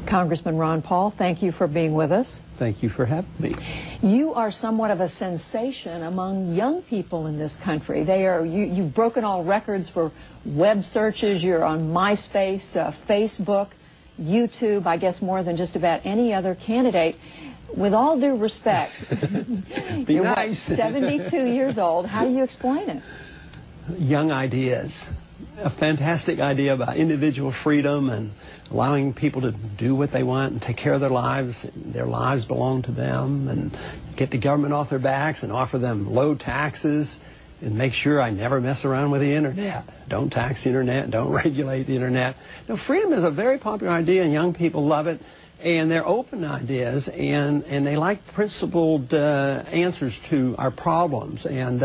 Congressman Ron Paul, thank you for being with us. Thank you for having me. You are somewhat of a sensation among young people in this country. You've broken all records for web searches. You're on MySpace, Facebook, YouTube, I guess more than just about any other candidate. With all due respect, you're nice. 72 years old. How do you explain it? Young ideas. A fantastic idea about individual freedom and allowing people to do what they want and take care of their lives. Their lives belong to them, and get the government off their backs and offer them low taxes and make sure I never mess around with the internet. Don't tax the internet, don't regulate the internet. No, freedom is a very popular idea, and young people love it. And they're open ideas, and they like principled answers to our problems. And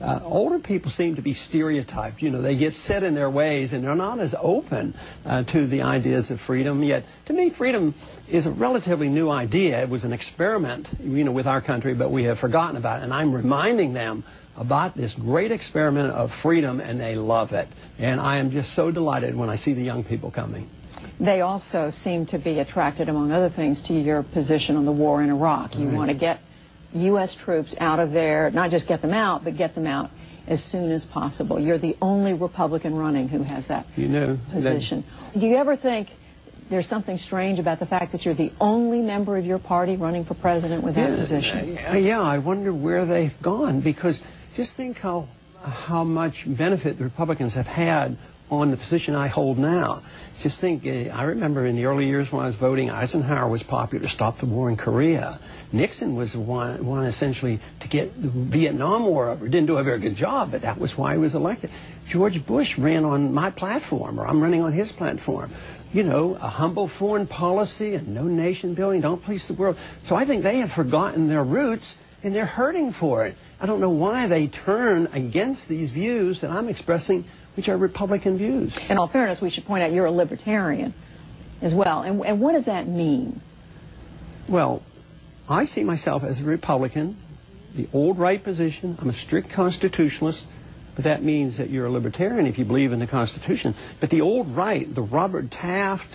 older people seem to be stereotyped. You know, they get set in their ways, and they're not as open to the ideas of freedom. Yet, to me, freedom is a relatively new idea. It was an experiment, you know, with our country, but we have forgotten about it. And I'm reminding them about this great experiment of freedom, and they love it. And I am just so delighted when I see the young people coming. They also seem to be attracted, among other things, to your position on the war in Iraq. You want to get U.S. troops out of there, not just get them out, but get them out as soon as possible. You're the only Republican running who has that position. Do you ever think there's something strange about the fact that you're the only member of your party running for president with that position? Yeah, I wonder where they've gone, because just think how much benefit the Republicans have had on the position I hold now. Just think, I remember in the early years when I was voting, Eisenhower was popular to stop the war in Korea. Nixon was the one essentially to get the Vietnam War over. Didn't do a very good job, but that was why he was elected. George Bush ran on my platform, or I'm running on his platform. You know, a humble foreign policy and no nation building, don't police the world. So I think they have forgotten their roots, and they're hurting for it. I don't know why they turn against these views that I'm expressing, which are Republican views. In all fairness, we should point out you're a libertarian as well. And what does that mean? Well, I see myself as a Republican, the old right position. I'm a strict constitutionalist, but that means that you're a libertarian if you believe in the Constitution. But the old right, the Robert Taft,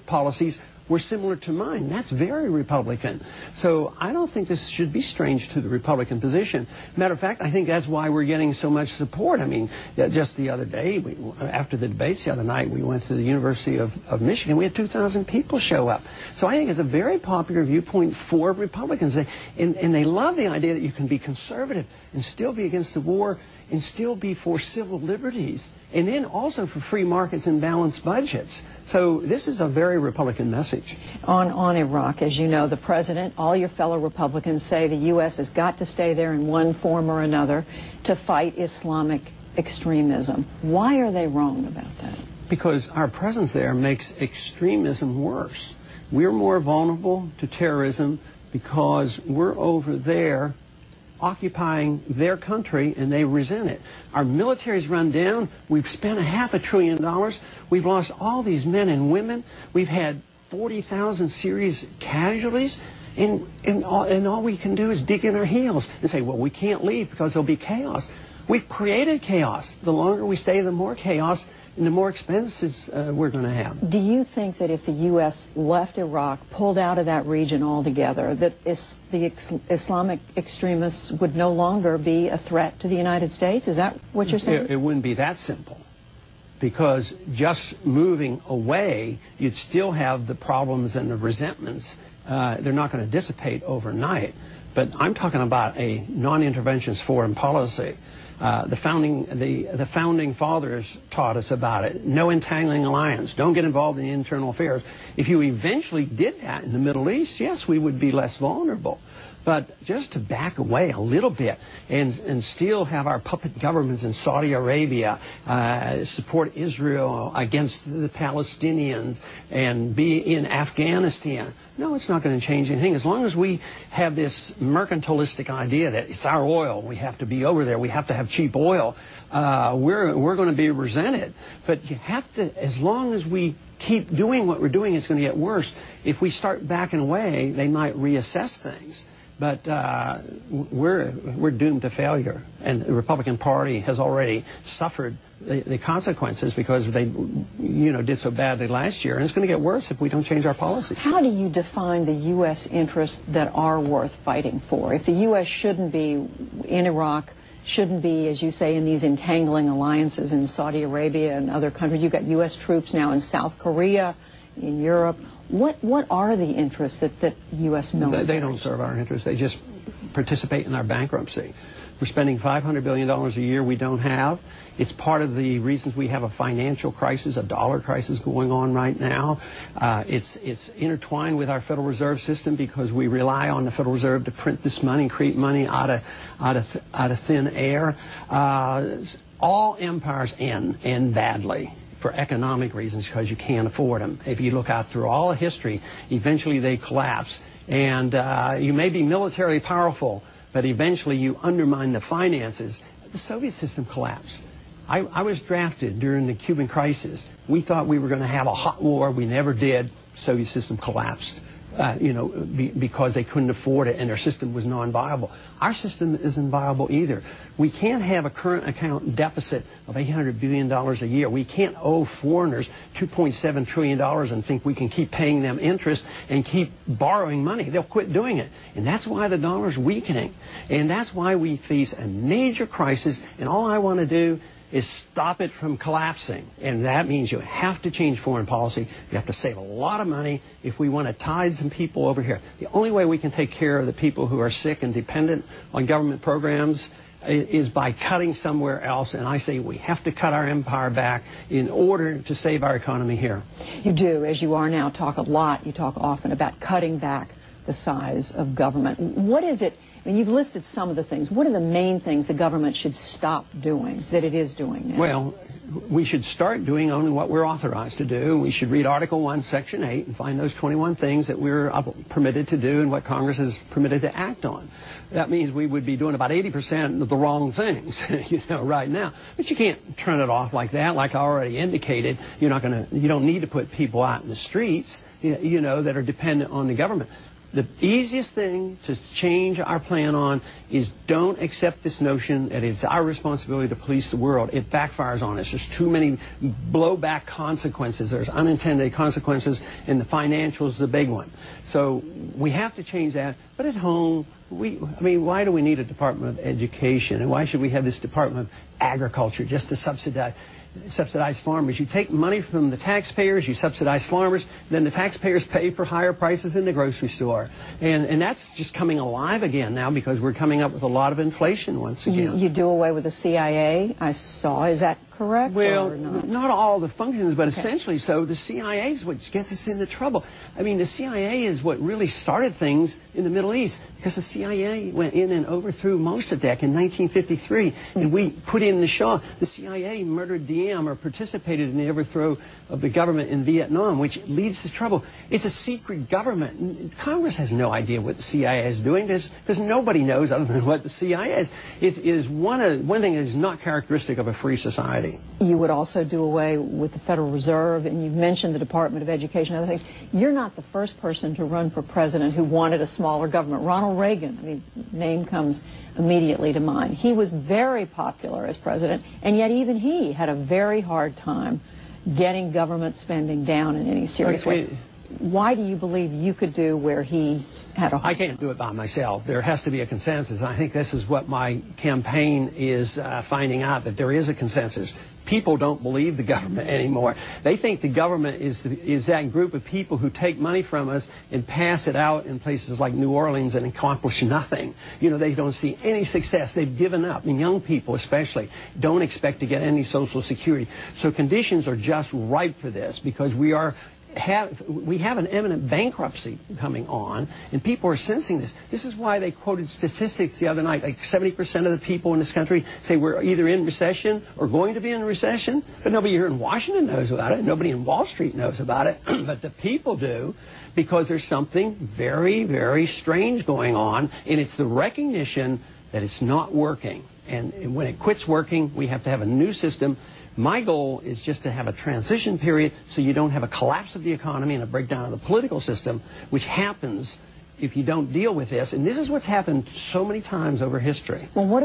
policies were similar to mine. That's very Republican. So I don't think this should be strange to the Republican position. Matter of fact, I think that's why we're getting so much support. I mean, just the other day, after the debates the other night, we went to the University of Michigan. We had 2,000 people show up. So I think it's a very popular viewpoint for Republicans. And they love the idea that you can be conservative and still be against the war and still be for civil liberties, and then also for free markets and balanced budgets. So this is a very Republican message. On Iraq, as you know, the president, all your fellow Republicans say the U.S. has got to stay there in one form or another to fight Islamic extremism. Why are they wrong about that? Because our presence there makes extremism worse. We're more vulnerable to terrorism because we're over there occupying their country, and they resent it. Our military's run down. We've spent $500 billion. We've lost all these men and women. We've had 40,000 serious casualties, and all we can do is dig in our heels and say, well, we can't leave because there'll be chaos. We've created chaos. The longer we stay, the more chaos and the more expenses we're going to have. Do you think that if the U.S. left Iraq, pulled out of that region altogether, that the Islamic extremists would no longer be a threat to the United States? Is that what you're saying? It wouldn't be that simple, because just moving away, you'd still have the problems and the resentments. They're not going to dissipate overnight. But I'm talking about a non-interventionist foreign policy. The founding fathers taught us about it. No entangling alliance. Don't get involved in internal affairs. If you eventually did that in the Middle East, yes, we would be less vulnerable. But just to back away a little bit and still have our puppet governments in Saudi Arabia support Israel against the Palestinians and be in Afghanistan, no, it's not going to change anything. As long as we have this mercantilistic idea that it's our oil, we have to be over there, we have to have cheap oil, we're going to be resented. But you have to, as long as we keep doing what we're doing, it's going to get worse. If we start backing away, they might reassess things. but we're doomed to failure, and the Republican Party has already suffered the consequences because they, did so badly last year, and it's going to get worse if we don't change our policies. How do you define the U.S. interests that are worth fighting for? If the U.S. shouldn't be in Iraq, shouldn't be, as you say, in these entangling alliances in Saudi Arabia and other countries, you've got U.S. troops now in South Korea, in Europe. What are the interests that U.S. military? They don't serve our interests. They just participate in our bankruptcy. We're spending $500 billion a year we don't have. It's part of the reasons we have a financial crisis, a dollar crisis going on right now. It's intertwined with our Federal Reserve System because we rely on the Federal Reserve to print this money, create money out of thin air. All empires end badly for economic reasons because you can't afford them. If you look out through all of history, eventually they collapse. And you may be militarily powerful, but eventually you undermine the finances. The Soviet system collapsed. I was drafted during the Cuban crisis. We thought we were going to have a hot war. We never did. The Soviet system collapsed, because they couldn't afford it and their system was non-viable. Our system isn't viable either. We can't have a current account deficit of $800 billion a year. We can't owe foreigners $2.7 trillion and think we can keep paying them interest and keep borrowing money. They'll quit doing it. And that's why the dollar's weakening. And that's why we face a major crisis. And all I want to do is stop it from collapsing. And that means you have to change foreign policy. You have to save a lot of money if we want to tide some people over here. The only way we can take care of the people who are sick and dependent on government programs is by cutting somewhere else. And I say we have to cut our empire back in order to save our economy here. You do, as you are now, talk a lot, you talk often about cutting back the size of government. What is it? I mean, you've listed some of the things. What are the main things the government should stop doing that it is doing now? Well, we should start doing only what we're authorized to do. We should read Article 1, Section 8 and find those 21 things that we're permitted to do and what Congress is permitted to act on. That means we would be doing about 80% of the wrong things, right now. But you can't turn it off like that. Like I already indicated, you don't need to put people out in the streets, that are dependent on the government. The easiest thing to change our plan on is don't accept this notion that it's our responsibility to police the world. It backfires on us. There's too many blowback consequences. There's unintended consequences, and the financial is the big one. So we have to change that. But at home, why do we need a Department of Education? And why should we have this Department of Agriculture just to subsidize farmers? You take money from the taxpayers, you subsidize farmers, then the taxpayers pay for higher prices in the grocery store. And that's just coming alive again now because we're coming up with a lot of inflation once again. You do away with the CIA, I saw. Is that correct? Well, or not all the functions, but essentially so. The CIA is what gets us into trouble. I mean, the CIA is what really started things in the Middle East because the CIA went in and overthrew Mossadegh in 1953, and we put in the Shah. The CIA murdered Diem or participated in the overthrow of the government in Vietnam, which leads to trouble. It's a secret government. Congress has no idea what the CIA is doing because nobody knows other than what the CIA is. It is one thing that is not characteristic of a free society. You would also do away with the Federal Reserve, and you've mentioned the Department of Education and other things. You're not the first person to run for president who wanted a smaller government. Ronald Reagan, name comes immediately to mind. He was very popular as president, and yet even he had a very hard time getting government spending down in any serious way. Why do you believe you could do where he had a hard time? I can't do it by myself. There has to be a consensus. And I think this is what my campaign is finding out, that there is a consensus. People don't believe the government anymore. They think the government is that group of people who take money from us and pass it out in places like New Orleans and accomplish nothing. They don't see any success. They've given up. And young people especially don't expect to get any Social Security. So conditions are just ripe for this because we have an imminent bankruptcy coming on, and people are sensing this. This is why they quoted statistics the other night, like 70% of the people in this country say we're either in recession or going to be in recession, but nobody here in Washington knows about it. Nobody in Wall Street knows about it, but the people do, because there's something very, very strange going on, and it's the recognition that it's not working. And when it quits working, we have to have a new system. My goal is just to have a transition period so you don't have a collapse of the economy and a breakdown of the political system, which happens if you don't deal with this, and this is what's happened so many times over history. Well, what